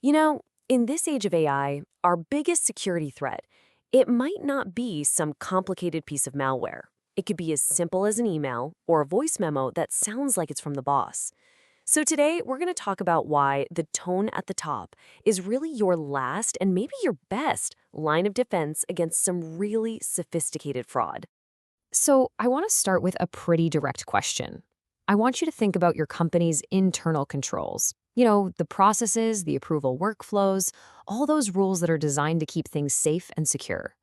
You know, in this age of AI, our biggest security threat, it might not be some complicated piece of malware. It could be as simple as an email or a voice memo that sounds like it's from the boss. So today, we're going to talk about why the tone at the top is really your last and maybe your best line of defense against some really sophisticated fraud. So, I want to start with a pretty direct question. I want you to think about your company's internal controls. The processes, the approval workflows, all those rules that are designed to keep things safe and secure.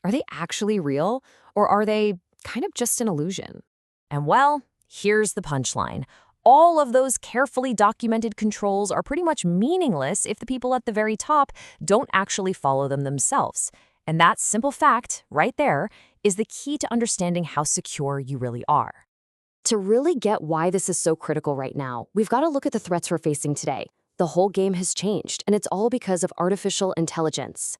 Are they actually real, or are they kind of just an illusion? And well, here's the punchline. All of those carefully documented controls are pretty much meaningless if the people at the very top don't actually follow them themselves. And that simple fact, right there, is the key to understanding how secure you really are. To really get why this is so critical right now, we've got to look at the threats we're facing today. The whole game has changed, and it's all because of artificial intelligence.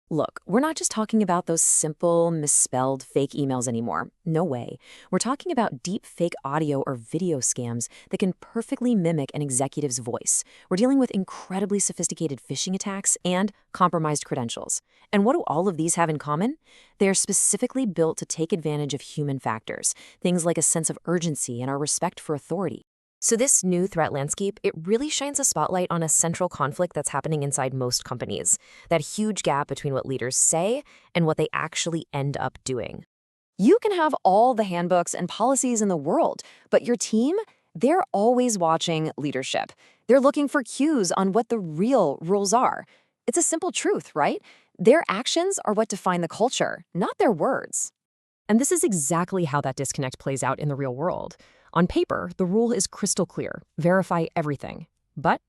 Look, we're not just talking about those simple, misspelled fake emails anymore. No way. We're talking about deep fake audio or video scams that can perfectly mimic an executive's voice. We're dealing with incredibly sophisticated phishing attacks and compromised credentials. And what do all of these have in common? They're specifically built to take advantage of human factors, things like a sense of urgency and our respect for authority. So this new threat landscape, it really shines a spotlight on a central conflict that's happening inside most companies, that huge gap between what leaders say and what they actually end up doing. You can have all the handbooks and policies in the world, but your team, they're always watching leadership. They're looking for cues on what the real rules are. It's a simple truth, right? Their actions are what define the culture, not their words. And this is exactly how that disconnect plays out in the real world. On paper, the rule is crystal clear: verify everything. But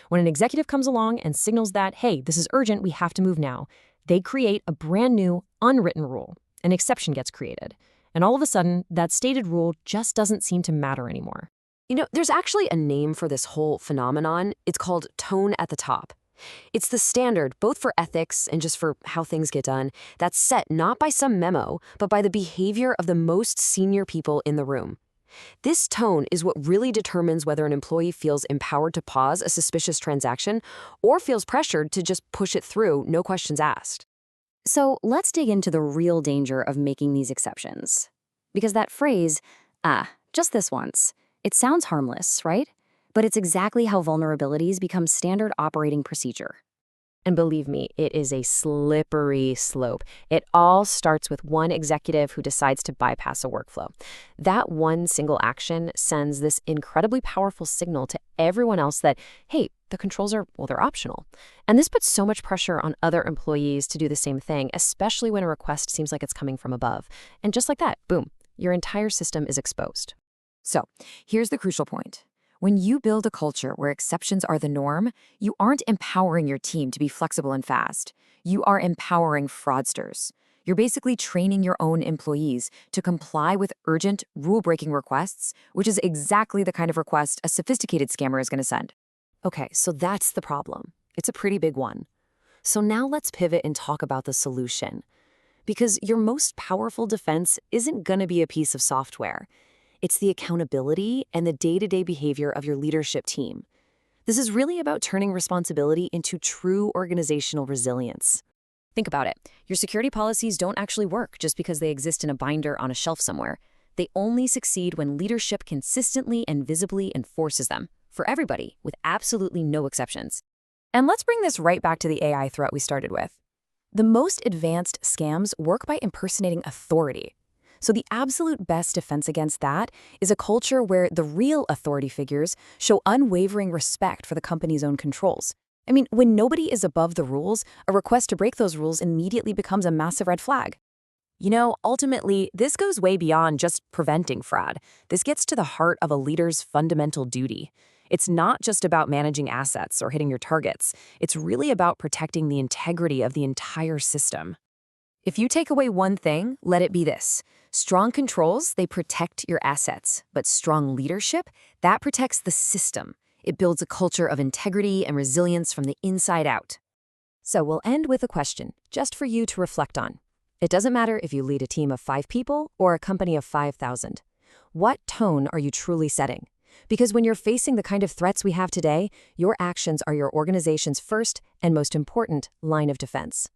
when an executive comes along and signals that, hey, this is urgent, we have to move now, they create a brand new, unwritten rule. An exception gets created. And all of a sudden, that stated rule just doesn't seem to matter anymore. There's actually a name for this whole phenomenon. It's called tone at the top. It's the standard, both for ethics and just for how things get done, that's set not by some memo, but by the behavior of the most senior people in the room. This tone is what really determines whether an employee feels empowered to pause a suspicious transaction or feels pressured to just push it through, no questions asked. So let's dig into the real danger of making these exceptions. Because that phrase, just this once, it sounds harmless, right? But it's exactly how vulnerabilities become standard operating procedure. And believe me, it is a slippery slope. It all starts with one executive who decides to bypass a workflow. That one single action sends this incredibly powerful signal to everyone else that, hey, the controls are, well, they're optional. And this puts so much pressure on other employees to do the same thing, especially when a request seems like it's coming from above. And just like that, boom, your entire system is exposed. So, here's the crucial point. When you build a culture where exceptions are the norm, you aren't empowering your team to be flexible and fast. You are empowering fraudsters. You're basically training your own employees to comply with urgent, rule-breaking requests, which is exactly the kind of request a sophisticated scammer is going to send. Okay, so that's the problem. It's a pretty big one. So now let's pivot and talk about the solution. Because your most powerful defense isn't going to be a piece of software. It's the accountability and the day-to-day behavior of your leadership team. This is really about turning responsibility into true organizational resilience. Think about it. Your security policies don't actually work just because they exist in a binder on a shelf somewhere. They only succeed when leadership consistently and visibly enforces them, for everybody, with absolutely no exceptions. And let's bring this right back to the AI threat we started with. The most advanced scams work by impersonating authority. So the absolute best defense against that is a culture where the real authority figures show unwavering respect for the company's own controls. I mean, when nobody is above the rules, a request to break those rules immediately becomes a massive red flag. Ultimately, this goes way beyond just preventing fraud. This gets to the heart of a leader's fundamental duty. It's not just about managing assets or hitting your targets. It's really about protecting the integrity of the entire system. If you take away one thing, let it be this. Strong controls, they protect your assets. But strong leadership, that protects the system. It builds a culture of integrity and resilience from the inside out. So we'll end with a question, just for you to reflect on. It doesn't matter if you lead a team of 5 people or a company of 5,000. What tone are you truly setting? Because when you're facing the kind of threats we have today, your actions are your organization's first and most important line of defense.